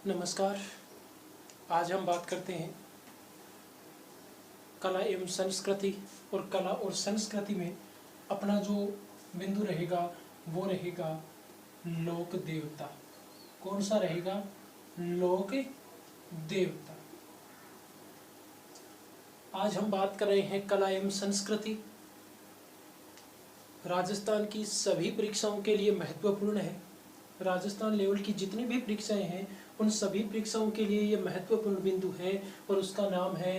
नमस्कार। आज हम बात करते हैं कला एवं संस्कृति। और कला और संस्कृति में अपना जो बिंदु रहेगा वो रहेगा लोक देवता। कौन सा रहेगा? लोक देवता। आज हम बात कर रहे हैं कला एवं संस्कृति। राजस्थान की सभी परीक्षाओं के लिए महत्वपूर्ण है। राजस्थान लेवल की जितनी भी परीक्षाएं हैं उन सभी परीक्षाओं के लिए ये महत्वपूर्ण बिंदु है और उसका नाम है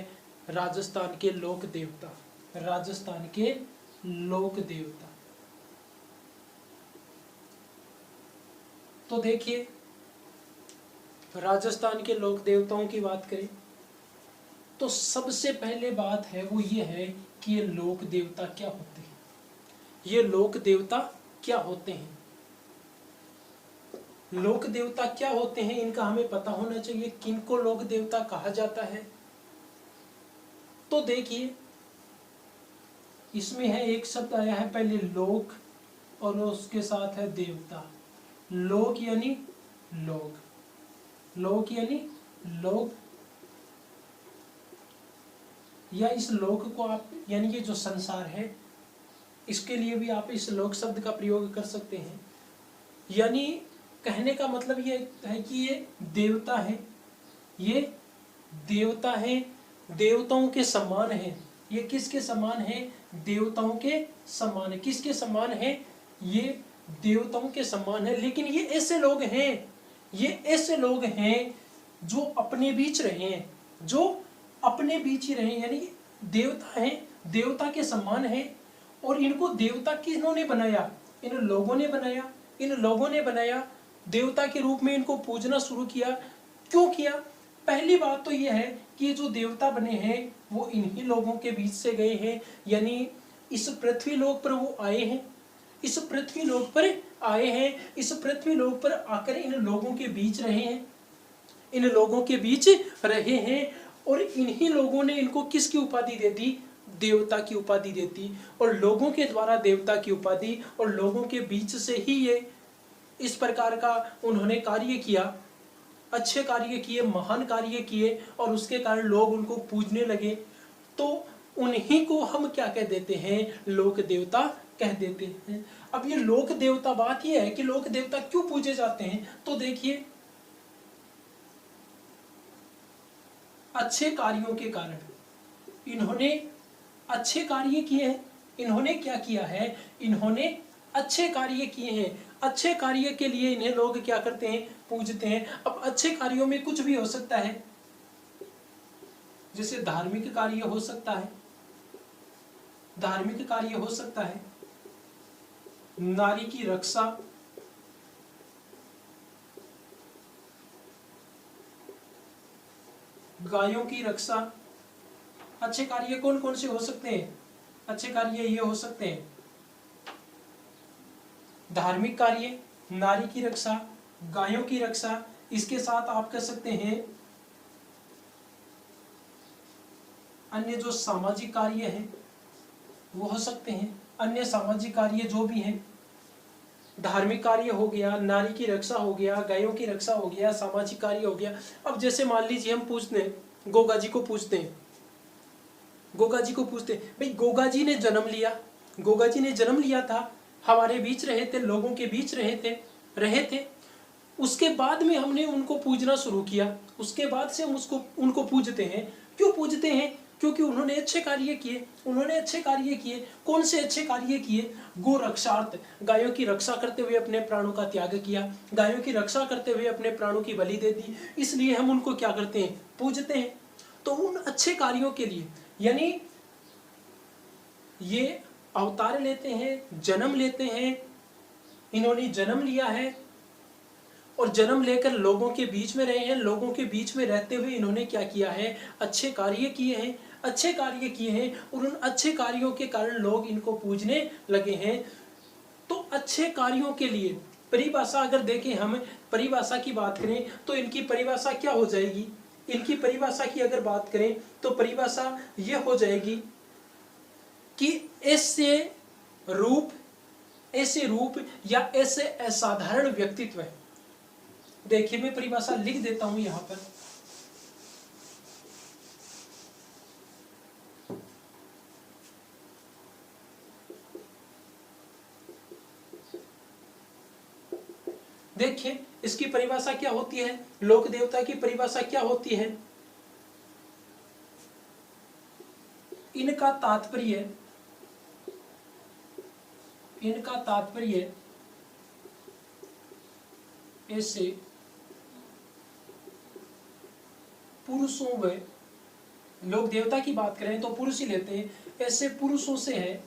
राजस्थान के लोक देवता। राजस्थान के लोक देवता। तो देखिए, राजस्थान के लोक देवताओं की बात करें तो सबसे पहले बात है वो ये है कि ये लोक देवता क्या होते हैं। ये लोक देवता क्या होते हैं? लोक देवता क्या होते हैं इनका हमें पता होना चाहिए। किनको लोक देवता कहा जाता है? तो देखिए, इसमें है एक शब्द आया है पहले लोक और उसके साथ है देवता। लोक यानी लोक, लोक यानी लोक, या इस लोक को आप यानी ये जो संसार है इसके लिए भी आप इस लोक शब्द का प्रयोग कर सकते हैं। यानी कहने का मतलब ये है कि ये देवता है, ये देवता है, देवताओं के समान है। ये किसके समान है? देवताओं के समान है। किसके समान है? ये देवताओं के समान है। लेकिन ये ऐसे लोग हैं, ये ऐसे लोग हैं जो अपने बीच रहे हैं, जो अपने बीच ही रहे, यानी देवता हैं, देवता के समान है। और इनको देवता किन्होंने बनाया? इन लोगों ने बनाया। इन लोगों ने बनाया, देवता के रूप में इनको पूजना शुरू किया। क्यों किया? पहली बात तो यह है कि ये जो देवता बने हैं वो इन्हीं लोगों के बीच से गए हैं, यानी इस पृथ्वी लोक पर वो आए हैं। इस पृथ्वी लोक पर आए हैं, इस पृथ्वी लोक पर आकर इन लोगों के बीच रहे हैं, इन लोगों के बीच रहे हैं। और इन्हीं लोगों ने इनको किसकी उपाधि दे दी? देवता की उपाधि देती। और लोगों के द्वारा देवता की उपाधि, और लोगों के बीच से ही ये इस प्रकार का उन्होंने कार्य किया, अच्छे कार्य किए, महान कार्य किए, और उसके कारण लोग उनको पूजने लगे। तो उन्हीं को हम क्या कह देते हैं? लोक देवता कह देते हैं। अब ये लोक देवता, बात ये है कि लोक देवता क्यों पूजे जाते हैं? तो देखिए, अच्छे कार्यों के कारण इन्होंने अच्छे कार्य किए हैं। इन्होंने क्या किया है? इन्होंने अच्छे कार्य किए हैं। अच्छे कार्य के लिए इन्हें लोग क्या करते हैं? पूजते हैं। अब अच्छे कार्यों में कुछ भी हो सकता है, जैसे धार्मिक कार्य हो सकता है, धार्मिक कार्य हो सकता है, नारी की रक्षा, गायों की रक्षा। अच्छे कार्य कौन कौन से हो सकते हैं? अच्छे कार्य ये हो सकते हैं, धार्मिक कार्य, नारी की रक्षा, गायों की रक्षा। इसके साथ आप कह सकते हैं अन्य जो सामाजिक कार्य हैं वो हो सकते हैं। अन्य सामाजिक कार्य जो भी हैं, धार्मिक कार्य हो गया, नारी की रक्षा हो गया, गायों की रक्षा हो गया, सामाजिक कार्य हो गया। अब जैसे मान लीजिए हम पूछते हैं, गोगा जी को पूछते हैं, गोगा जी को पूछते हैं, भाई गोगा जी ने जन्म लिया, गोगा जी ने जन्म लिया था, हमारे बीच रहे थे, लोगों के बीच रहे थे। उसके बाद में हमने उनको पूजना शुरू किया, उसके बाद से हम उनको पूजते हैं। क्यों पूजते हैं? क्योंकि उन्होंने अच्छे कार्य किए। उन्होंने अच्छे कार्य किए। कौन से अच्छे कार्य किए? गो रक्षार्थ, गायों की रक्षा करते हुए अपने प्राणों का त्याग किया, गायों की रक्षा करते हुए अपने प्राणों की बलि दे दी। इसलिए हम उनको क्या करते हैं? पूजते हैं। तो उन अच्छे कार्यों के लिए, यानी ये अवतार लेते हैं, जन्म लेते हैं। इन्होंने जन्म लिया है और जन्म लेकर लोगों के बीच में रहे हैं। लोगों के बीच में रहते हुए इन्होंने क्या किया है? अच्छे कार्य किए हैं, अच्छे कार्य किए हैं। और उन अच्छे कार्यों के कारण लोग इनको पूजने लगे हैं। तो अच्छे कार्यों के लिए परिभाषा अगर देखें, हम परिभाषा की बात करें तो इनकी परिभाषा क्या हो जाएगी? इनकी परिभाषा की अगर बात करें तो परिभाषा यह हो जाएगी कि ऐसे रूप या ऐसे असाधारण व्यक्तित्व है देखिए मैं परिभाषा लिख देता हूं यहां पर। देखिए इसकी परिभाषा क्या होती है, लोक देवता की परिभाषा क्या होती है। इनका तात्पर्य ऐसे पुरुषों में, लोक देवता की बात करें तो पुरुष ही लेते हैं, ऐसे पुरुषों से है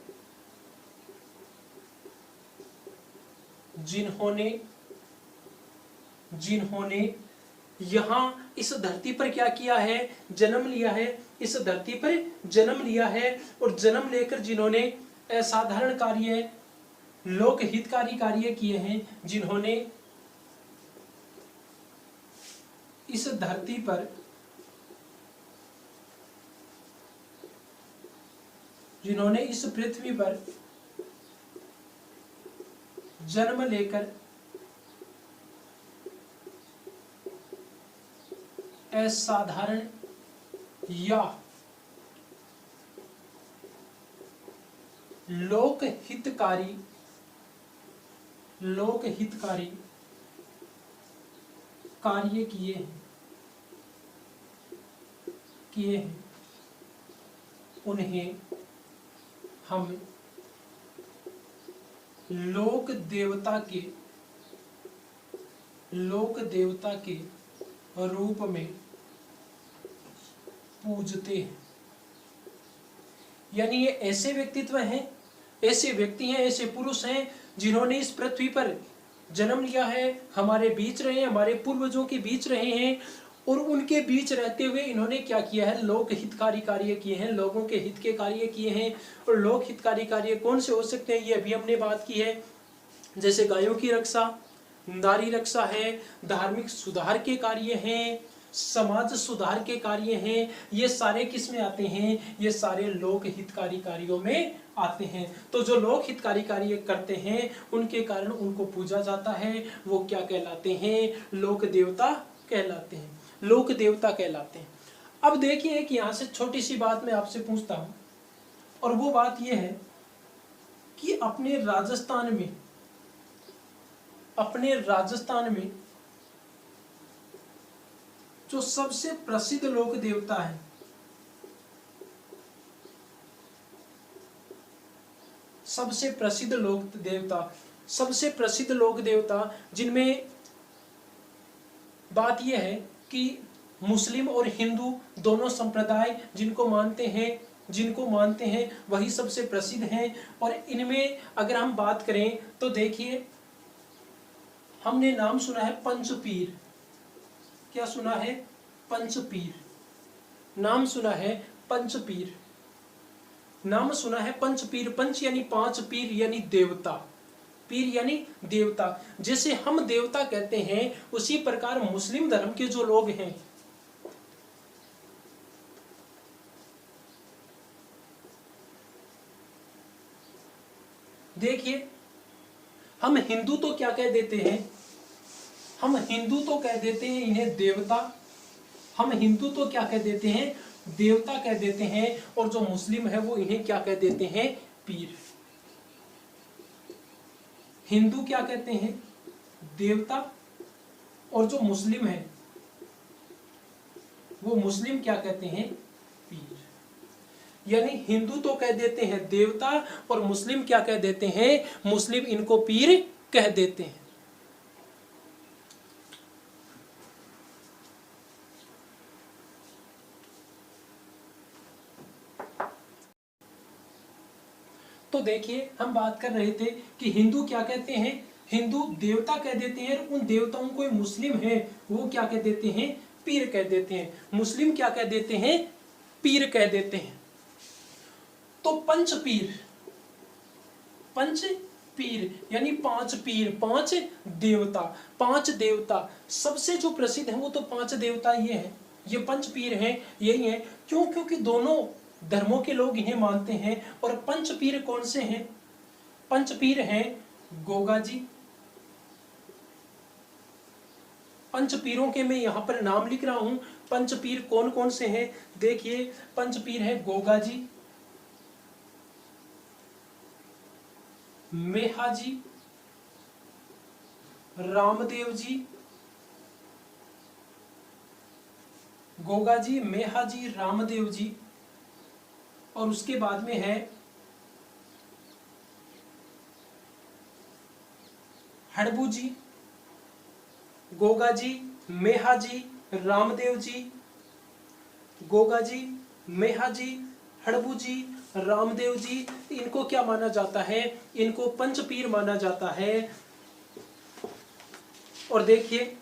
जिन्होंने यहाँ इस धरती पर क्या किया है, जन्म लिया है, इस धरती पर जन्म लिया है, और जन्म लेकर जिन्होंने असाधारण कार्य, लोक हितकारी कार्य किए हैं, जिन्होंने इस धरती पर, जिन्होंने इस पृथ्वी पर जन्म लेकर असाधारण या लोक हितकारी कार्य किए हैं, उन्हें हम लोक देवता के रूप में पूजते हैं। यानी ये ऐसे व्यक्तित्व हैं, ऐसे व्यक्ति हैं, ऐसे पुरुष हैं जिन्होंने इस पृथ्वी पर जन्म लिया है, हमारे बीच रहे हैं, हमारे पूर्वजों के बीच रहे हैं, और उनके बीच रहते हुए इन्होंने क्या किया है, लोक हितकारी कार्य किए हैं, लोगों के हित के कार्य किए हैं। और लोक हितकारी कार्य कौन से हो सकते हैं, ये अभी हमने बात की है, जैसे गायों की रक्षा, नारी रक्षा है, धार्मिक सुधार के कार्य हैं, समाज सुधार के कार्य हैं, ये सारे किस में आते हैं, ये सारे लोक हितकारी कार्यों में आते हैं। तो जो लोक हितकारी कार्य करते हैं उनके कारण उनको पूजा जाता है, वो क्या कहलाते हैं, लोक देवता कहलाते हैं, लोक देवता कहलाते हैं। अब देखिए कि यहाँ से छोटी सी बात मैं आपसे पूछता हूँ, और वो बात ये है कि अपने राजस्थान में जो सबसे प्रसिद्ध लोक देवता है, सबसे प्रसिद्ध लोक देवता जिनमें बात यह है कि मुस्लिम और हिंदू दोनों संप्रदाय जिनको मानते हैं वही सबसे प्रसिद्ध हैं। और इनमें अगर हम बात करें तो देखिए, हमने नाम सुना है पंचपीर। क्या सुना है, पंचपीर। नाम सुना है पंचपीर, नाम सुना है पंचपीर। पंच यानी पांच, पीर यानी देवता, पीर यानी देवता। जैसे हम देवता कहते हैं उसी प्रकार मुस्लिम धर्म के जो लोग हैं, देखिए हम हिंदू तो क्या कह देते हैं, हम हिंदू तो कह देते हैं इन्हें देवता, हम हिंदू तो क्या कह देते हैं, देवता कह देते हैं। और जो मुस्लिम है वो इन्हें क्या कह देते हैं, पीर। हिंदू क्या कहते हैं, देवता, और जो मुस्लिम है वो मुस्लिम क्या कहते हैं, पीर। यानी हिंदू तो कह देते हैं देवता, और मुस्लिम क्या कह देते हैं, मुस्लिम इनको पीर कह देते हैं। तो देखिए हम बात कर रहे थे कि हिंदू क्या कहते हैं, हिंदू देवता कह देते हैं, और उन देवताओं को मुस्लिम है वो क्या कह देते हैं, पीर कह देते हैं। मुस्लिम क्या कह देते हैं, पीर कह देते हैं। तो पंच पीर यानी पांच पीर, पांच देवता सबसे जो प्रसिद्ध है वो तो पांच देवता ये हैं, ये पंच पीर हैं, यही हैं। क्यों, क्योंकि दोनों धर्मों के लोग इन्हें मानते हैं। और पंच पीर कौन से हैं, पंच पीर हैं गोगा जी, पंच पीरों के मैं यहाँ पर नाम लिख रहा हूं। पंच पीर कौन कौन से हैं? देखिए, पंच पीर है गोगा जी, मेहा जी, रामदेव जी, गोगा जी, मेहा जी, रामदेव जी, और उसके बाद में है हड़बू जी। गोगा जी, मेहा जी, रामदेव जी, गोगा जी, मेहा जी, हड़बू जी, रामदेव जी, इनको क्या माना जाता है? इनको पंचपीर माना जाता है। और देखिए,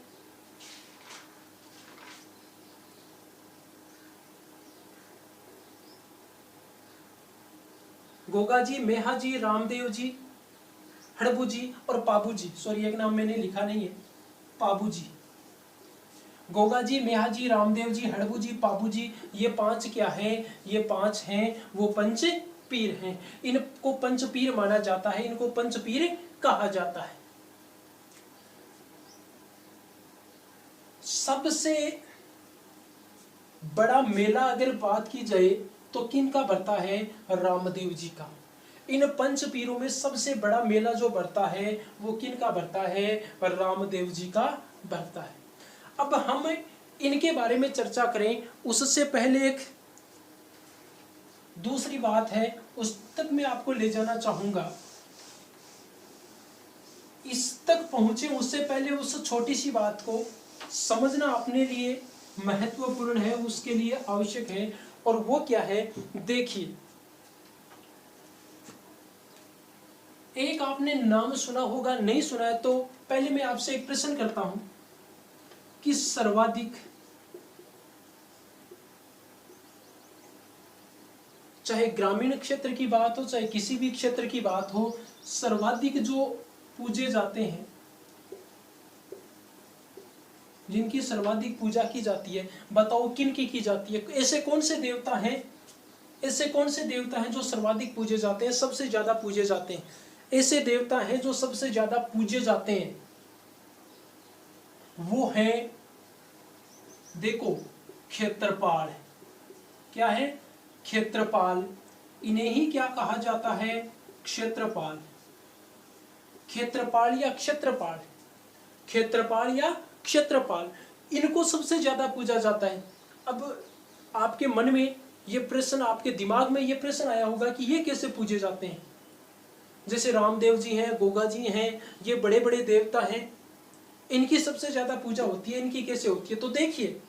गोगा जी, मेहा जी, रामदेव जी, हड़बू जी और पाबू जी, सॉरी एक नाम मैंने लिखा नहीं है, पाबू जी। गोगा जी, मेहा जी, रामदेव जी, हड़बू जी, पाबू जी, ये पांच क्या है? ये पांच हैं वो पंच पीर हैं। इनको पंच पीर माना जाता है, इनको पंच पीर कहा जाता है। सबसे बड़ा मेला अगर बात की जाए तो किन का बढ़ता है? रामदेव जी का। इन पंच पीरों में सबसे बड़ा मेला जो बढ़ता है वो किन का बढ़ता है? रामदेव जी का बढ़ता है। अब हम इनके बारे में चर्चा करें उससे पहले एक दूसरी बात है, उस तक मैं आपको ले जाना चाहूंगा। इस तक पहुंचे उससे पहले उस छोटी सी बात को समझना अपने लिए महत्वपूर्ण है, उसके लिए आवश्यक है। और वो क्या है? देखिए, एक आपने नाम सुना होगा, नहीं सुना है तो पहले मैं आपसे एक प्रश्न करता हूं कि सर्वाधिक, चाहे ग्रामीण क्षेत्र की बात हो चाहे किसी भी क्षेत्र की बात हो, सर्वाधिक जो पूजे जाते हैं, जिनकी सर्वाधिक पूजा की जाती है, बताओ किन की जाती है? ऐसे कौन से देवता हैं, ऐसे कौन से देवता हैं जो सर्वाधिक पूजे जाते हैं, सबसे ज्यादा पूजे जाते हैं? ऐसे देवता हैं जो सबसे ज्यादा पूजे जाते हैं, वो हैं, देखो, क्षेत्रपाल। क्या है? क्षेत्रपाल। इन्हें ही क्या कहा जाता है? क्षेत्रपाल। क्षेत्रपाल या क्षेत्रपाल, क्षेत्रपाल या क्षेत्रपाल, इनको सबसे ज्यादा पूजा जाता है। अब आपके मन में ये प्रश्न, आपके दिमाग में ये प्रश्न आया होगा कि ये कैसे पूजे जाते हैं? जैसे रामदेव जी हैं, गोगा जी हैं, ये बड़े बड़े देवता हैं, इनकी सबसे ज्यादा पूजा होती है, इनकी कैसे होती है? तो देखिए,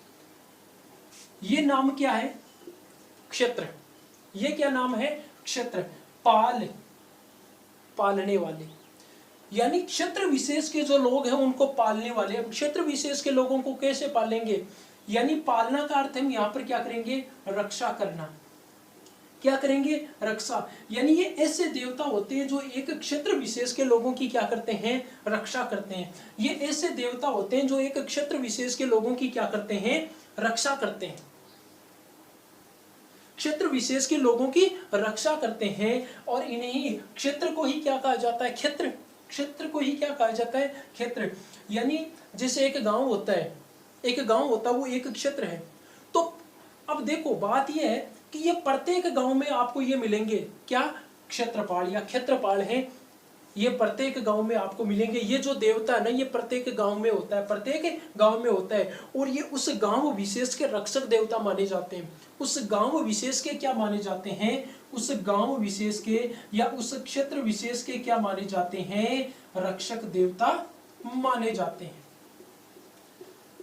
ये नाम क्या है? क्षेत्र। ये क्या नाम है? क्षेत्र। पाल, पालने वाले, यानी क्षेत्र विशेष के जो लोग हैं उनको पालने वाले। अब क्षेत्र विशेष के लोगों को कैसे पालेंगे? यानी पालना का अर्थ हम यहाँ पर क्या करेंगे? रक्षा करना। क्या करेंगे? रक्षा। यानी ये ऐसे देवता होते हैं जो एक क्षेत्र विशेष के लोगों की क्या करते हैं? रक्षा करते हैं। ये ऐसे देवता होते हैं जो एक क्षेत्र विशेष के लोगों की क्या करते हैं? रक्षा करते हैं। क्षेत्र विशेष के लोगों की रक्षा करते हैं। और इन्हीं क्षेत्र को ही क्या कहा जाता है? क्षेत्र। क्षेत्र को ही क्या कहा जाता है? क्षेत्र। यानी जैसे एक गांव होता है, एक गांव होता है वो एक क्षेत्र है। तो अब देखो, बात यह है कि ये प्रत्येक गांव में आपको ये मिलेंगे, क्या? क्षेत्रपाल या क्षेत्रपाल हैं। ये प्रत्येक गांव में आपको मिलेंगे। ये जो देवता है ना, ये प्रत्येक गांव में होता है, प्रत्येक गांव में होता है। और ये उस गांव विशेष के रक्षक देवता माने जाते हैं। उस गांव विशेष के क्या माने जाते हैं? उस गांव विशेष के या उस क्षेत्र विशेष के क्या माने जाते हैं? रक्षक देवता माने जाते हैं।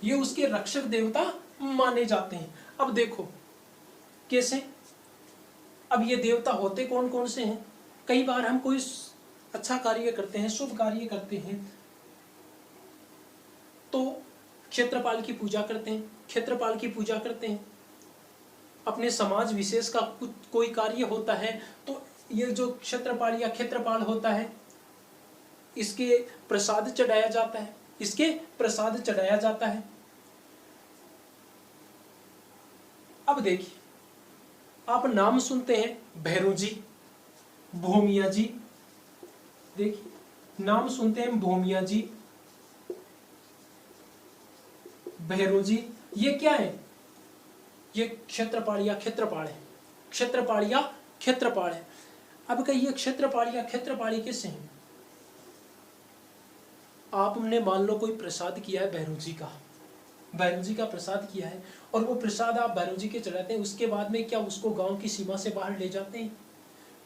ये उसके रक्षक देवता माने जाते हैं। अब देखो कैसे। अब ये देवता होते कौन कौन से हैं? कई बार हम कोई अच्छा कार्य करते हैं, शुभ कार्य करते हैं, तो क्षेत्रपाल की पूजा करते हैं, क्षेत्रपाल की पूजा करते हैं। अपने समाज विशेष का कुछ कोई कार्य होता है तो ये जो क्षेत्रपाल या क्षेत्रपाल होता है, इसके प्रसाद चढ़ाया जाता है, इसके प्रसाद चढ़ाया जाता है। अब देखिए, आप नाम सुनते हैं भैरू जी, भूमिया जी। देखिए, नाम सुनते हैं भूमिया जी, भैरोजी, ये क्या है? ये क्षेत्रपाल या क्षेत्रपाल है, क्षेत्रपाल या क्षेत्रपाल है। अब कहिए क्षेत्रपाल या क्षेत्रपाली किससे हैं? आपने मान लो कोई प्रसाद किया है भैरव जी का प्रसाद किया है, और वो प्रसाद आप भैरव जी के चढ़ाते हैं, उसके बाद में क्या उसको गांव की सीमा से बाहर ले जाते हैं?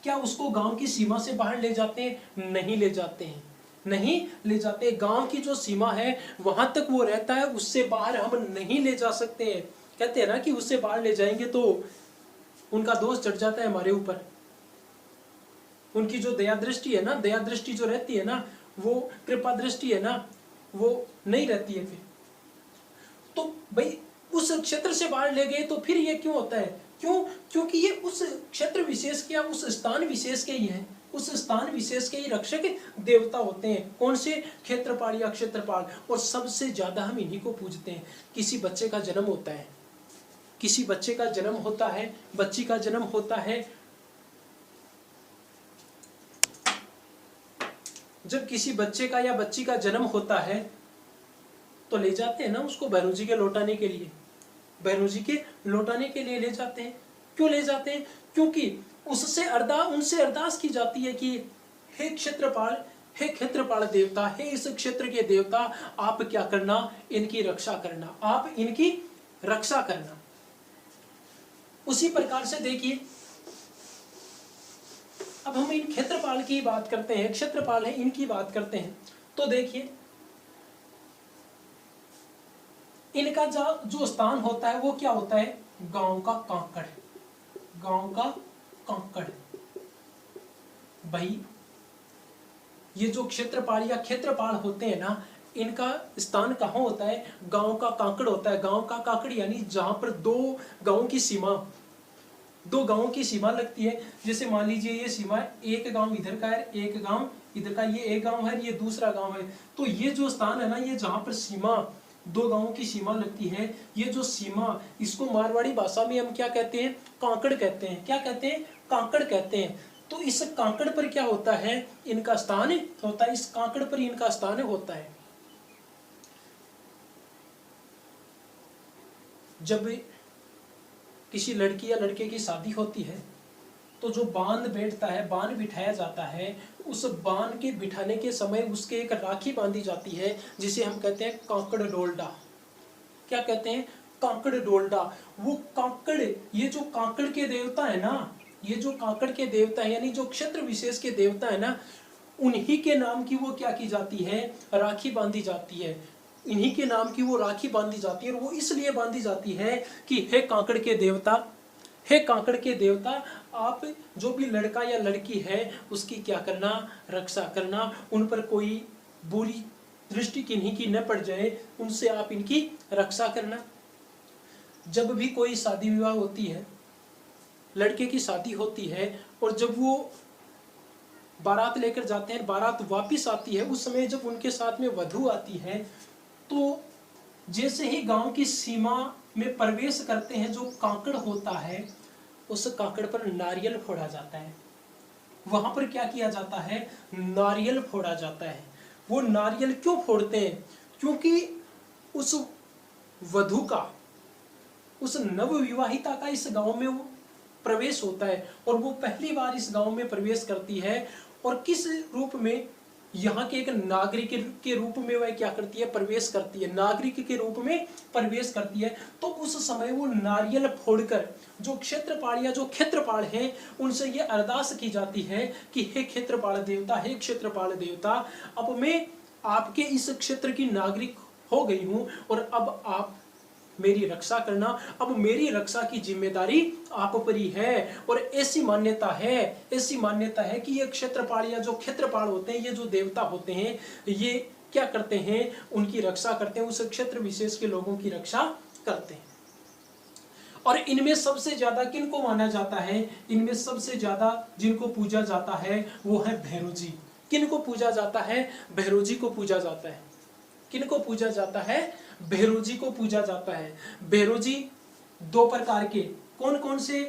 क्या उसको गांव की सीमा से बाहर ले जाते हैं? नहीं ले जाते हैं, नहीं ले जाते। गांव की जो सीमा है वहां तक वो रहता है, उससे बाहर हम नहीं ले जा सकते हैं। कहते हैं ना कि उससे बाहर ले जाएंगे तो उनका दोष चढ़ जाता है हमारे ऊपर। उनकी जो दया दृष्टि है ना, दया दृष्टि जो रहती है ना, वो कृपा दृष्टि है ना, वो नहीं रहती है फिर। तो भाई उस क्षेत्र से बाहर ले गए तो फिर ये क्यों होता है? क्यों? क्योंकि ये उस क्षेत्र विशेष के या उस स्थान विशेष के ही हैं, उस स्थान विशेष के ही रक्षक देवता होते हैं। कौन से? क्षेत्रपाल या क्षेत्रपाल। और सबसे ज्यादा हम इन्हीं को पूजते हैं। किसी बच्चे का जन्म होता है, किसी बच्चे का जन्म होता है, बच्ची का जन्म होता है, जब किसी बच्चे का या बच्ची का जन्म होता है तो ले जाते हैं ना उसको भैरव जी के लौटाने के लिए, भैरव जी के लौटाने के लिए ले जाते हैं। क्यों ले जाते हैं? क्योंकि उनसे अरदास की जाती है कि हे क्षेत्रपाल, हे क्षेत्रपाल देवता, हे इस क्षेत्र के देवता, आप क्या करना? इनकी रक्षा करना, आप इनकी रक्षा करना। उसी प्रकार से देखिए, अब हम इन क्षेत्रपाल की बात करते हैं, क्षेत्रपाल है इनकी बात करते हैं, तो देखिए इनका जो स्थान होता है वो क्या होता है? गांव का कांकड़, गांव का कांकड़। भाई ये जो क्षेत्रपाल या क्षेत्रपाल होते हैं ना, इनका स्थान कहाँ होता है? गांव का कांकड़ होता है। गांव का कांकड़ यानी जहां पर दो गांव की सीमा लगती है। जैसे मान लीजिए ये सीमा है, एक गांव इधर का है, एक गांव इधर का, ये एक गांव है, ये दूसरा गांव है। तो ये जो स्थान है ना, ये जहां पर सीमा, दो गांवों की सीमा लगती है, ये जो सीमा, इसको मारवाड़ी भाषा में हम क्या कहते हैं? कांकड़ कहते हैं। क्या कहते हैं? कांकड़ कहते हैं। तो इस कांकड़ पर क्या होता है? इनका स्थान होता है, इस कांकड़ पर इनका स्थान होता है। जब किसी लड़की या लड़के की शादी होती है तो जो बांध बैठता है, बांध बिठाया जाता है, उस बांध के बिठाने के समय उसके एक राखी बांधी जाती है, जिसे हम कहते हैं कांकड़ डोलडा। क्या कहते हैं? कांकड़ डोलडा। वो कांकड़, ये जो कांकड़ के देवता है ना, ये जो कांकड़ के देवता है यानी जो क्षेत्र विशेष के देवता है ना, उन्हीं के नाम की वो क्या की जाती है? राखी बांधी जाती है। इन्हीं के नाम की वो राखी बांधी जाती है। और वो इसलिए बांधी जाती है कि हे कांकड़ के देवता, हे कांकड़ के देवता, आप जो भी लड़का या लड़की है उसकी क्या करना? रक्षा करना। उन पर कोई बुरी दृष्टि किन्हीं की न पड़ जाए, उनसे आप इनकी रक्षा करना। जब भी कोई शादी विवाह होती है, लड़के की शादी होती है, और जब वो बारात लेकर जाते हैं, बारात वापिस आती है, उस समय जब उनके साथ में वधू आती है, तो जैसे ही गांव की सीमा में प्रवेश करते हैं, जो कांकड़ होता है, उस कांकड़ पर नारियल फोड़ा जाता है। वहां पर क्या किया जाता है? नारियल फोड़ा जाता है। वो नारियल क्यों फोड़ते हैं? क्योंकि उस वधू का, उस नवविवाहिता का इस गांव में वो प्रवेश होता है, और वो पहली बार इस गांव में प्रवेश करती है। और किस रूप में? यहाँ के एक नागरिक के रूप में वह क्या करती है? प्रवेश करती है, नागरिक के रूप में प्रवेश करती है। तो उस समय वो नारियल फोड़कर जो क्षेत्रपाल या जो क्षेत्रपाल हैं, उनसे ये अरदास की जाती है कि हे क्षेत्रपाल देवता, हे क्षेत्रपाल देवता, अब मैं आपके इस क्षेत्र की नागरिक हो गई हूँ, और अब आप मेरी रक्षा करना। अब मेरी रक्षा की जिम्मेदारी आप पर ही है। और ऐसी मान्यता है कि ये क्षेत्रपाल या जो क्षेत्रपाल होते हैं, ये जो देवता होते हैं, ये क्या करते हैं? उनकी रक्षा करते हैं, उस क्षेत्र विशेष के लोगों की रक्षा करते हैं। और इनमें सबसे ज्यादा किनको माना जाता है? इनमें सबसे ज्यादा जिनको पूजा जाता है वो है भैरव जी। किनको पूजा जाता है? भैरव जी को पूजा जाता है। किनको पूजा जाता है? भैरव जी को पूजा जाता है। भैरव जी दो प्रकार के, कौन कौन से,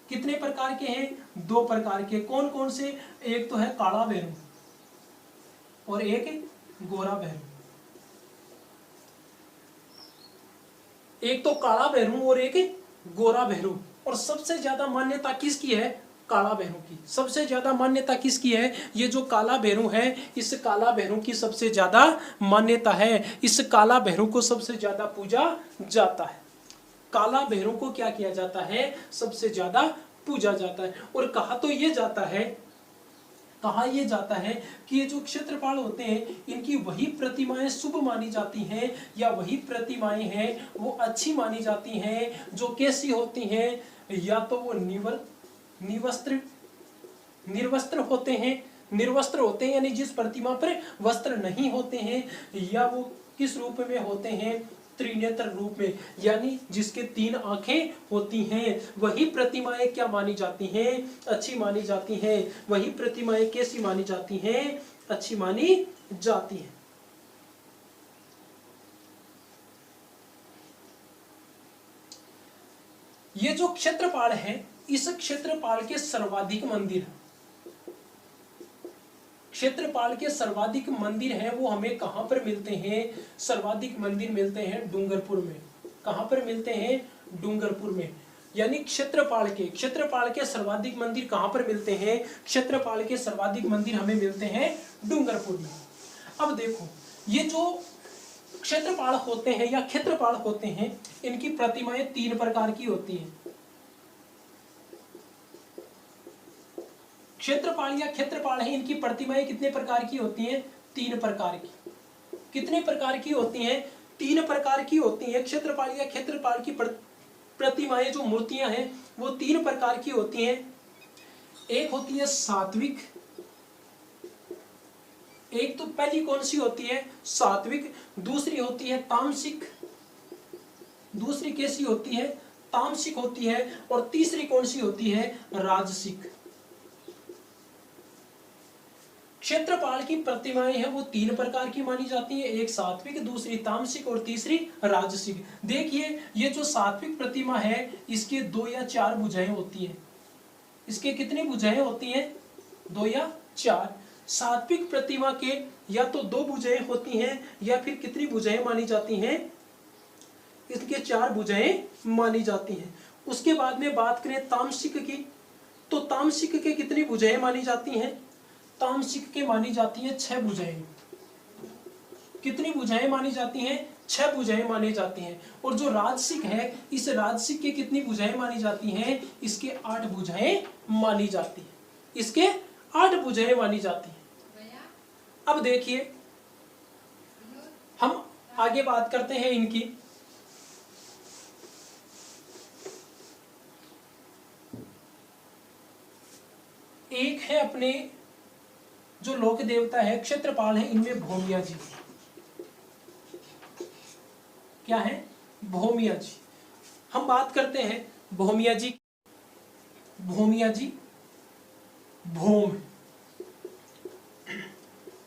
कितने प्रकार के हैं? दो प्रकार के। कौन कौन से? एक तो है काला भैरव और एक गोरा भैरव। एक तो काला भैरू और एक गोरा भैरू। और सबसे ज्यादा मान्यता किसकी है? काला भैरू की। सबसे ज्यादा मान्यता किसकी है? ये जो काला भैरू है, इस काला भैरू की सबसे ज्यादा मान्यता है। इस काला भैरू को सबसे ज्यादा पूजा जाता है। काला भैरू को क्या किया जाता है? सबसे ज्यादा पूजा जाता है। और कहा तो ये जाता है, कहा यह जाता है कि ये जो क्षेत्रपाल होते हैं, इनकी वही प्रतिमाएं शुभ मानी जाती हैं, या वही प्रतिमाएं हैं वो अच्छी मानी जाती हैं जो कैसी होती हैं? या तो वो निर्वस्त्र होते हैं, निर्वस्त्र होते हैं, यानी जिस प्रतिमा पर वस्त्र नहीं होते हैं, या वो किस रूप में होते हैं? त्रिनेत्र रूप में, यानी जिसके 3 आंखें होती हैं। वही प्रतिमाएं क्या मानी जाती हैं? अच्छी मानी जाती हैं। वही प्रतिमाएं कैसी मानी जाती हैं? अच्छी मानी जाती हैं। ये जो क्षेत्रपाल है, इस क्षेत्रपाल के सर्वाधिक मंदिर, क्षेत्रपाल के सर्वाधिक मंदिर हैं वो हमें कहां पर मिलते हैं? सर्वाधिक मंदिर मिलते हैं डूंगरपुर में। कहां पर मिलते हैं? डूंगरपुर में। यानी क्षेत्रपाल के सर्वाधिक मंदिर कहां पर मिलते हैं? क्षेत्रपाल के सर्वाधिक मंदिर हमें मिलते हैं डूंगरपुर में। अब देखो, ये जो क्षेत्रपाल होते हैं या क्षेत्रपाल होते हैं, इनकी प्रतिमाएं 3 प्रकार की होती हैं। क्षेत्रपाल या क्षेत्रपाल है, इनकी प्रतिमाएं कितने प्रकार की होती हैं? 3 प्रकार की। कितने प्रकार की होती हैं? 3 प्रकार की होती हैं। क्षेत्रपाल या क्षेत्रपाल की प्रतिमाएं जो मूर्तियां हैं वो 3 प्रकार की होती हैं। एक होती है सात्विक, एक तो पहली कौन सी होती है? सात्विक। दूसरी होती है तामसिक, दूसरी कैसी होती है? तामसिक होती है। और तीसरी कौन सी होती है? राजसिक। क्षेत्रपाल की प्रतिमाएं हैं वो 3 प्रकार की मानी जाती हैं, एक सात्विक, दूसरी तामसिक और तीसरी राजसिक। देखिए, ये जो सात्विक प्रतिमा है इसके 2 या 4 भुजाएं होती हैं। इसके कितनी भुजाएं होती हैं? 2 या 4। सात्विक प्रतिमा के या तो 2 भुजाएं होती हैं, या फिर कितनी भुजाएं मानी जाती हैं? इसके 4 भुजाएं मानी जाती हैं। उसके बाद में बात करें तामसिक की, तो तामसिक के कितनी भुजाएं मानी जाती हैं? तामसिक के मानी जाती हैं 6 भुजाएं। कितनी भुजाएं मानी जाती हैं? 6 भुजाएं मानी जाती हैं। और जो राजसिक है, इस राजसिक के कितनी भुजाएं मानी जाती हैं? इसके 8 भुजाएं मानी जाती हैं। इसके 8 भुजाएं मानी जाती हैं। अब देखिए, हम आगे बात करते हैं इनकी। एक है अपने जो लोक देवता है, क्षेत्रपाल है, इनमें भौमिया जी। क्या है? भौमिया जी। हम बात करते हैं भौमिया जी। भौमिया जी, भौम,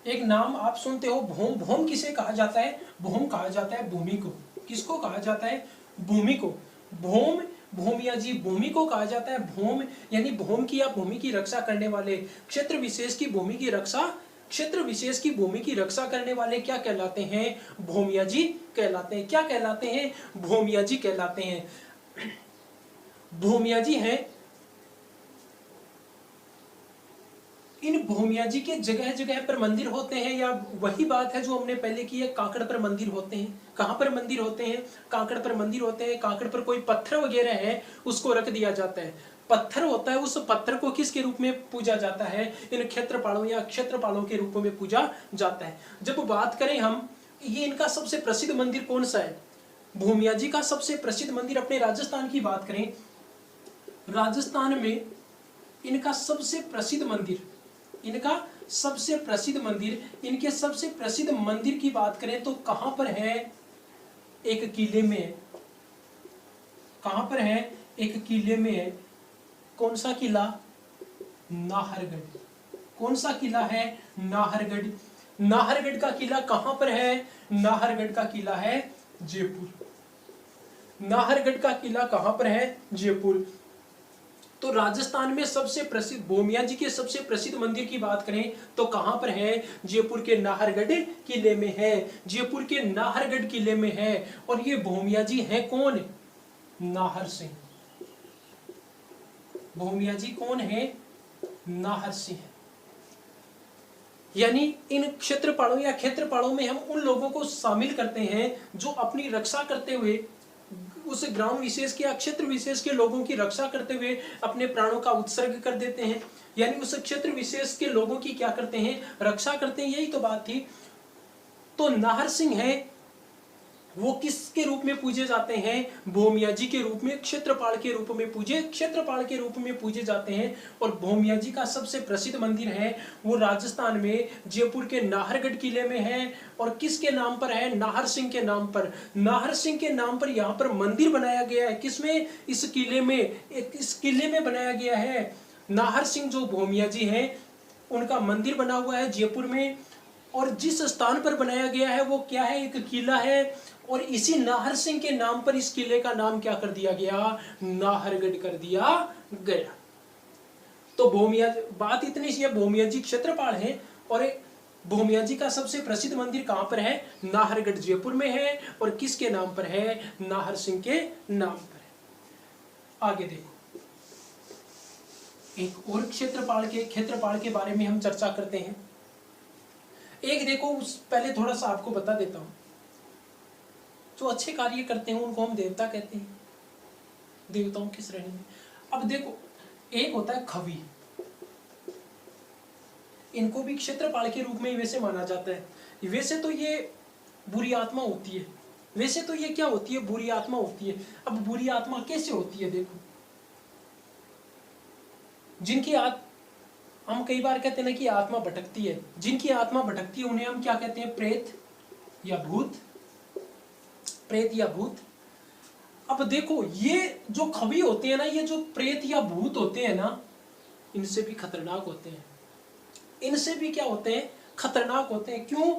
एक नाम आप सुनते हो भौम। भौम किसे कहा जाता है? भौम कहा जाता है भूमि को। किसको कहा जाता है? भूमि को। भौम, भौमिया जी भूमि को कहा जाता है। भौम यानी भौम की या भूमि की रक्षा करने वाले, क्षेत्र विशेष की भूमि की रक्षा, क्षेत्र विशेष की भूमि की रक्षा करने वाले क्या कहलाते हैं? भौमिया जी कहलाते हैं। क्या कहलाते हैं? भौमिया जी कहलाते हैं। भौमिया जी हैं, इन भौमिया जी के जगह जगह पर मंदिर होते हैं, या वही बात है जो हमने पहले की है, काकड़ पर मंदिर होते हैं। कहां पर मंदिर होते हैं? काकड़ पर मंदिर होते हैं। काकड़ पर कोई पत्थर वगैरह है उसको रख दिया जाता है। पत्थर होता है, उस पत्थर को किसके रूप में पूजा जाता है? इन क्षेत्रपालों या क्षेत्रपालों के रूप में पूजा जाता है। जब बात करें हम, ये इनका सबसे प्रसिद्ध मंदिर कौन सा है? भौमिया जी का सबसे प्रसिद्ध मंदिर, अपने राजस्थान की बात करें, राजस्थान में इनका सबसे प्रसिद्ध मंदिर, इनका सबसे प्रसिद्ध मंदिर, इनके सबसे प्रसिद्ध मंदिर की बात करें तो कहां पर है? एक किले में। कहां पर है? एक किले में है। कौन सा किला? नाहरगढ़। कौन सा किला है? नाहरगढ़। नाहरगढ़ का किला कहां पर है? नाहरगढ़ का किला है जयपुर। नाहरगढ़ का किला कहां पर है? जयपुर। तो राजस्थान में सबसे प्रसिद्ध भोमिया जी के सबसे प्रसिद्ध मंदिर की बात करें तो कहां पर है? जयपुर के नाहरगढ़ किले में है। जयपुर के नाहरगढ़ किले में है। और ये भोमिया जी हैं कौन? नाहर सिंह। भोमिया जी कौन है? नाहर सिंह। यानी इन क्षेत्रपालों या क्षेत्रपालों में हम उन लोगों को शामिल करते हैं जो अपनी रक्षा करते हुए उस ग्राम विशेष के या क्षेत्र विशेष के लोगों की रक्षा करते हुए अपने प्राणों का उत्सर्ग कर देते हैं। यानी उस क्षेत्र विशेष के लोगों की क्या करते हैं? रक्षा करते हैं। यही तो बात थी। तो नाहर सिंह है वो किसके रूप में पूजे जाते हैं? भोमिया जी के रूप में, क्षेत्रपाल के रूप में क्षेत्रपाल के रूप में पूजे जाते हैं। और भोमिया जी का सबसे प्रसिद्ध मंदिर है वो राजस्थान में जयपुर के नाहरगढ़ किले में है। और किसके नाम पर है? नाहर सिंह के नाम पर। नाहर सिंह के नाम पर यहाँ पर मंदिर बनाया गया है। किसमें? इस किले में। इस किले में बनाया गया है। नाहर सिंह जो भोमिया जी हैं उनका मंदिर बना हुआ है जयपुर में। और जिस स्थान पर बनाया गया है वो क्या है? एक किला है। और इसी नाहर सिंह के नाम पर इस किले का नाम क्या कर दिया गया? नाहरगढ़ कर दिया गया। तो भोमिया, बात इतनी सी है, भोमिया जी क्षेत्रपाल हैं। और भोमिया जी का सबसे प्रसिद्ध मंदिर कहां पर है? नाहरगढ़ जयपुर में है। और किसके नाम पर है? नाहर सिंह के नाम पर है। आगे देखो, एक और क्षेत्रपाल के बारे में हम चर्चा करते हैं। एक देखो, उस पहले थोड़ा सा आपको बता देता हूं। जो अच्छे कार्य करते हैं उनको हम देवता कहते हैं, देवताओं की श्रेणी में। अब देखो, एक होता है खवी। इनको भी क्षेत्रपाल के रूप में वैसे माना जाता है। वैसे तो ये बुरी आत्मा होती है। वैसे तो ये क्या होती है? बुरी आत्मा होती है। अब बुरी आत्मा कैसे होती है? देखो, जिनकी हम कई बार कहते हैं ना कि आत्मा भटकती है। जिनकी आत्मा भटकती है उन्हें हम क्या कहते हैं? प्रेत या भूत। प्रेत या भूत। अब देखो, ये जो खवी होते हैं ना, ये जो प्रेत या भूत होते हैं ना, इनसे भी खतरनाक होते हैं। इनसे भी क्या होते हैं? खतरनाक होते हैं। क्यों?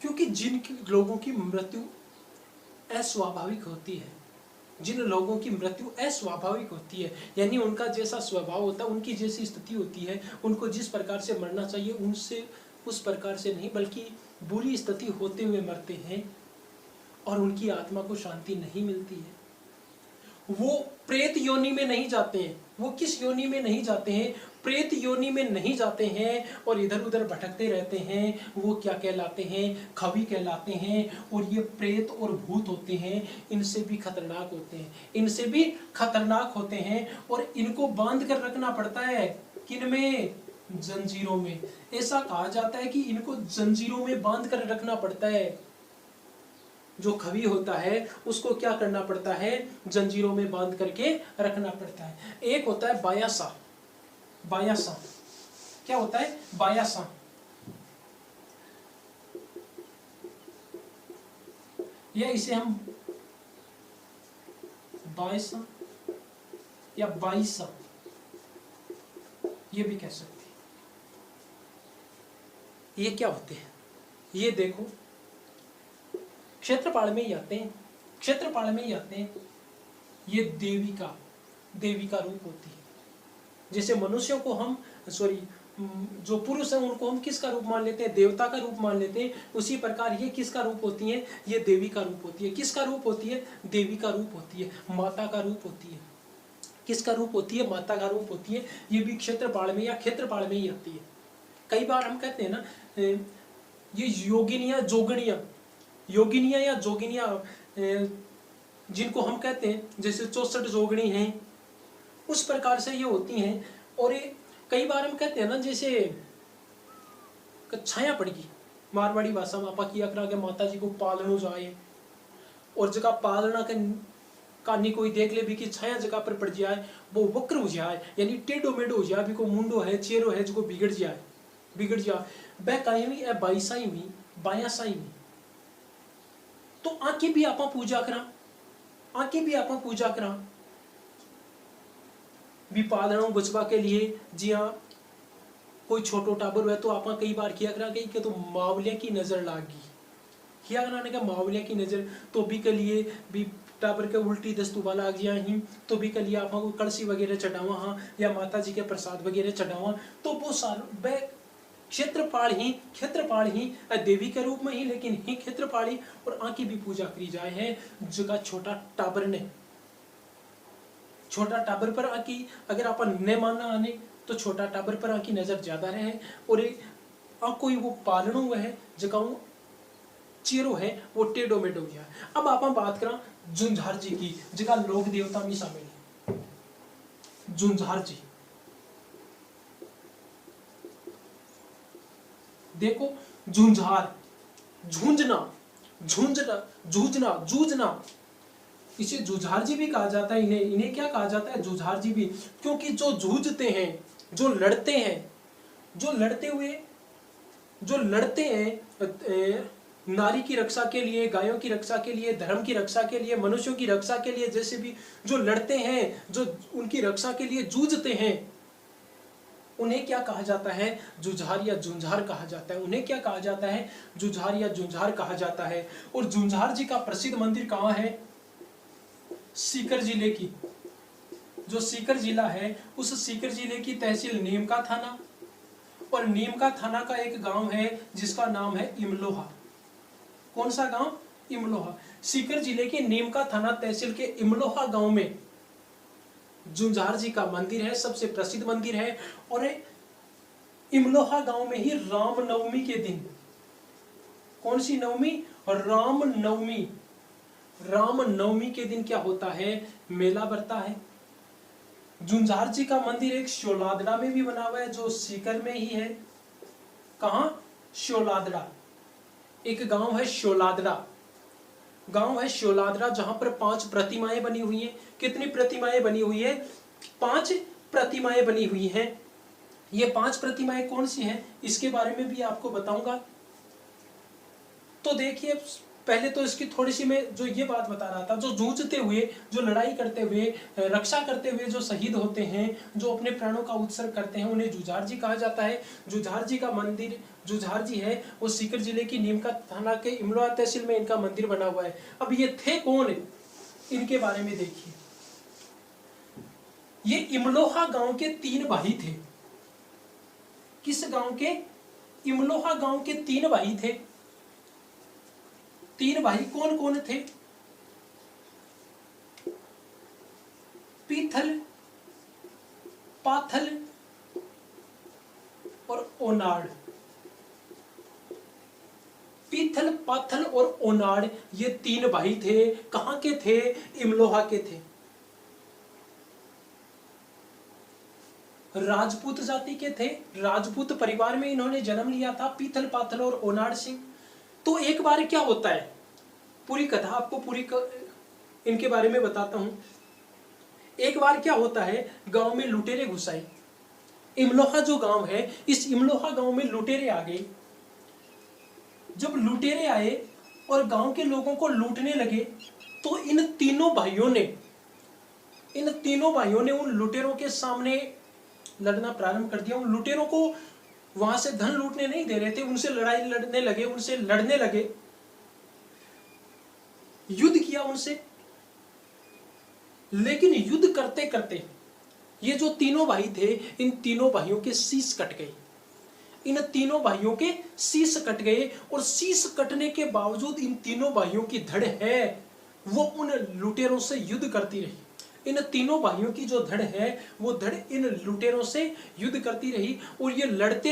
क्योंकि जिन लोगों की मृत्यु अस्वाभाविक होती है, जिन लोगों की मृत्यु अस्वाभाविक होती है, यानी उनका जैसा स्वभाव होता है, उनकी जैसी स्थिति होती है, उनको जिस प्रकार से मरना चाहिए उनसे उस प्रकार से नहीं, बल्कि बुरी स्थिति होते हुए मरते हैं और उनकी आत्मा को शांति नहीं मिलती है। वो प्रेत योनि में नहीं जाते हैं। वो किस योनि में नहीं जाते हैं? प्रेत योनि में नहीं जाते हैं और इधर उधर भटकते रहते हैं। वो क्या कहलाते हैं? खवी कहलाते हैं। और ये प्रेत और भूत होते हैं, इनसे भी खतरनाक होते हैं। इनसे भी खतरनाक होते हैं। और इनको बांध कर रखना पड़ता है। किन में? जंजीरों में। ऐसा कहा जाता है कि इनको जंजीरों में बांध कर रखना पड़ता है। जो खवी होता है उसको क्या करना पड़ता है? जंजीरों में बांध करके रखना पड़ता है। एक होता है बायासा। बायासा क्या होता है? बायासा, या इसे हम बायसा या बाईसा ये भी कह सकते हैं। ये क्या होते हैं? ये देखो, क्षेत्रपाल में ही आते हैं। क्षेत्रपाल में ही आते हैं। ये देवी का रूप होती है। जैसे मनुष्यों को हम जो पुरुष हैं उनको हम किसका रूप मान लेते हैं? देवता का रूप मान लेते हैं। उसी प्रकार ये किसका रूप होती है? ये देवी का रूप होती है। किसका रूप होती है? देवी का रूप होती है। माता का रूप होती है। किसका रूप होती है? माता का रूप होती है। ये भी क्षेत्रपाल में या क्षेत्रपाल में ही आती है। कई बार हम कहते हैं ना, ये योगिनियां या जोगिनियां जिनको हम कहते हैं, जैसे 64 जोगणी हैं, उस प्रकार से ये होती हैं। और ये कई बार हम कहते हैं ना, जैसे छाया पड़ गई, मारवाड़ी भाषा में आपा किया करा के माता जी को पालनो जाए, और जगह पालना कानी कोई देख ले भी कि छाया जगह पर पड़ जाए, वो वक्र हो जाए, यानी टेढ़ो मेढ़ो हो जाए, भी को मुंडो है, चेहरो है, जो बिगड़ जाए वह कहीं भी बाईसाई भी बायासाई में। तो आंखें भी आपा पूजा करा भी पालना बचवा के लिए। जी हाँ, कोई छोटो टाबर हुआ तो आपा कई बार किया करा कि तो मावलिया की नजर लागी, किया कराने का मावलिया की नजर तो भी के लिए भी टाबर के उल्टी दस्तूबा लाग गया ही तो भी कल आप को कलसी वगैरह चढ़ावा हाँ या माता जी के प्रसाद वगैरह चढ़ावा, तो वो साल क्षेत्रपाल ही देवी के रूप में ही, लेकिन ही क्षेत्रपाली और आकी भी पूजा करी जाए है जगह छोटा टाबर ने, छोटा टाबर पर आकी अगर अपन न मानना आने तो छोटा टाबर पर आकी नजर ज्यादा रहे और कोई वो पालनो हुआ है जगह चेरो है वो टेढ़ो मेढ़ो गया। अब आप बात करा झुंझार जी की जगह लोक देवता में शामिल है। झुंझार जी देखो, झुंझार, झुंझना, झुंझना, जूझना, जूझना, इसे जुझार जी भी कहा जाता है। इन्हें क्या कहा जाता है? जुझार जी भी, क्योंकि जो जूझते हैं, जो लड़ते हैं, जो लड़ते हैं नारी की रक्षा के लिए, गायों की रक्षा के लिए, धर्म की रक्षा के लिए, मनुष्यों की रक्षा के लिए, जैसे भी जो लड़ते हैं, जो उनकी रक्षा के लिए जूझते हैं, उन्हें क्या कहा जाता है? जुझार या झुंझार कहा जाता है। उन्हें क्या कहा जाता है? जुझार या झुंझार कहा जाता है। और झुंझार जी का प्रसिद्ध मंदिर कहाँ है? सीकर जिले की, जो सीकर जिला है उस सीकर जिले की तहसील नीमका थाना, और नीमका थाना का एक गांव है जिसका नाम है इमलोहा। कौन सा गांव? इमलोहा। सीकर जिले के नीमका थाना तहसील के इमलोहा गांव में झुंझार जी का मंदिर है, सबसे प्रसिद्ध मंदिर है। और इमलोहा गांव में ही रामनवमी के दिन, कौन सी नवमी? रामनवमी। रामनवमी के दिन क्या होता है? मेला भरता है। झुंझार जी का मंदिर एक शोलादड़ा में भी बना हुआ है जो सीकर में ही है। कहां? शोलादड़ा। एक गांव है शोलादड़ा, गांव है शोलादड़ा, जहां पर 5 प्रतिमाएं बनी हुई हैं। कितनी प्रतिमाएं बनी हुई है? 5 प्रतिमाएं बनी हुई हैं। ये 5 प्रतिमाएं कौन सी हैं इसके बारे में भी आपको बताऊंगा। तो देखिए, पहले तो इसकी थोड़ी सी मैं जो ये बात बता रहा था, जो जूझते हुए, जो लड़ाई करते हुए, रक्षा करते हुए जो शहीद होते हैं, जो अपने प्राणों का उत्सर्ग करते हैं, उन्हें जुझार जी कहा जाता है। जुझार जी का मंदिर, जुझार जी है वो सीकर जिले की नीमका थाना के इमलोहा तहसील में इनका मंदिर बना हुआ है। अब ये थे कौन, इनके बारे में देखिए। ये इमलोहा गांव के 3 भाई थे। किस गांव के? इमलोहा गांव के 3 भाई थे। 3 भाई कौन कौन थे? पीथल, पाथल और ओनाड़। पीथल, पाथल और ओनाड़, ये 3 भाई थे। कहां के थे? इमलोहा के थे। राजपूत जाति के थे, राजपूत परिवार में इन्होंने जन्म लिया था, पीथल, पाथल और ओनाड़ सिंह। तो एक बार क्या होता है, पूरी कथा आपको इनके बारे में बताता हूं। एक बार क्या होता है, गांव में लुटेरे घुस आए। इमलोहा जो गांव है, इस इमलोहा गांव में लुटेरे आ गए। जब लुटेरे आए और गांव के लोगों को लूटने लगे, तो इन तीनों भाइयों ने उन लुटेरों के सामने लड़ना प्रारंभ कर दिया। उन लुटेरों को वहां से धन लूटने नहीं दे रहे थे, उनसे लड़ने लगे, युद्ध किया उनसे। लेकिन युद्ध करते करते ये जो तीनों भाई थे, इन तीनों भाइयों के शीश कट गए। इन तीनों भाइयों के शीश कट गए, और शीश कटने के बावजूद इन तीनों भाइयों की धड़ है वो उन लुटेरों से युद्ध करती रही। इन तीनों भाइयों की जो धड़ है वो धड़ इन लुटेरों से युद्ध करती रही। और ये लड़ते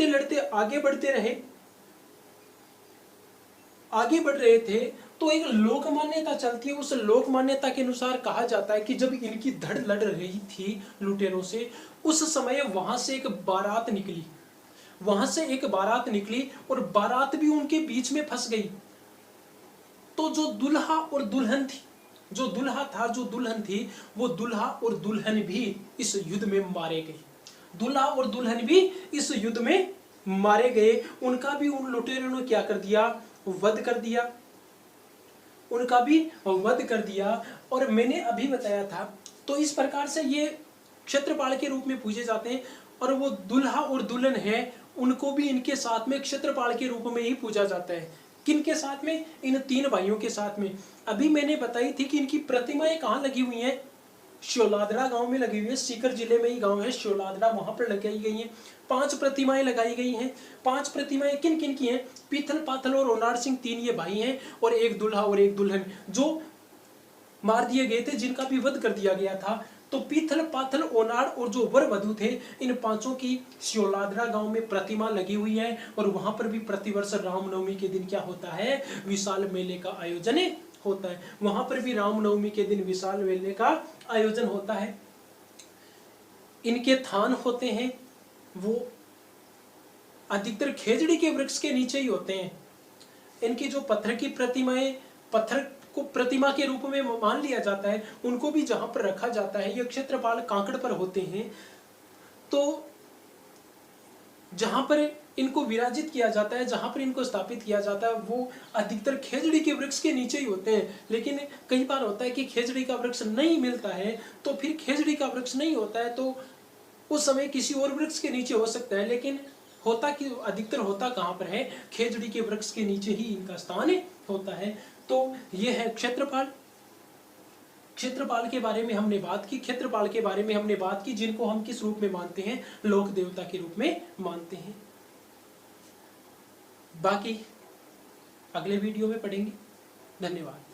लड़ते आगे बढ़ रहे थे। तो एक लोक मान्यता चलती है, उस लोक मान्यता के अनुसार कहा जाता है कि जब इनकी धड़ लड़ रही थी लुटेरों से, उस समय वहां से एक बारात निकली, और बारात भी उनके बीच में फंस गई। तो जो दूल्हा और दुल्हन थी, जो दूल्हा था, जो दुल्हन थी, वो दूल्हा और दुल्हन भी इस युद्ध में मारे गए। दूल्हा और दुल्हन भी इस युद्ध में मारे गए। उनका भी उन लुटेरों ने क्या कर दिया? वध कर दिया। उनका भी वध कर दिया। और मैंने अभी बताया था, तो इस प्रकार से ये क्षेत्रपाल के रूप में पूजे जाते हैं। और वो दूल्हा और दुल्हन है, उनको भी इनके साथ में क्षेत्रपाल के रूप में ही पूजा जाता है। किन के साथ में? इन 3 भाइयों के साथ में। अभी मैंने बताई थी कि इनकी प्रतिमाएं कहाँ लगी हुई हैं? शोलादड़ा गांव में लगी हुई है। सीकर जिले में ही गांव है शोलादड़ा, वहां पर लगाई गई हैं। 5 प्रतिमाएं लगाई गई हैं। 5 प्रतिमाएं किन किन की हैं? पीथल पाथल और ओनार सिंह 3 ये भाई हैं, और एक दुल्हा और एक दुल्हन जो मार दिए गए थे, जिनका भी वध कर दिया गया था। तो पीथल पाथल ओनार और जो वर वधु थे, इन 5 की शोलादड़ा गांव में प्रतिमा लगी हुई है। और वहां पर भी प्रतिवर्ष रामनवमी के दिन क्या होता है? विशाल मेले का आयोजन होता है। वहां पर भी रामनवमी के दिन विशाल मेले का आयोजन होता है। इनके थान होते हैं वो अधिकतर खेजड़ी के वृक्ष के नीचे ही होते हैं। इनकी जो पत्थर की प्रतिमाएं, पत्थर को प्रतिमा के रूप में मान लिया जाता है, उनको भी जहां पर रखा जाता है ये क्षेत्रपाल कांकड़ पर होते हैं। तो जहां पर इनको विराजित किया जाता है, जहां पर इनको स्थापित किया जाता है, वो अधिकतर खेजड़ी के वृक्ष के नीचे ही होते हैं। लेकिन कई बार होता है कि खेजड़ी का वृक्ष नहीं मिलता है, तो फिर खेजड़ी का वृक्ष नहीं होता है तो उस समय किसी और वृक्ष के नीचे हो सकता है। लेकिन होता कि अधिकतर होता कहाँ पर है? खेजड़ी के वृक्ष के नीचे ही इनका स्थान होता है। तो ये है क्षेत्रपाल। क्षेत्रपाल के बारे में हमने बात की। क्षेत्रपाल के बारे में हमने बात की जिनको हम किस रूप में मानते हैं? लोक देवता के रूप में मानते हैं। बाकी अगले वीडियो में पढ़ेंगे। धन्यवाद।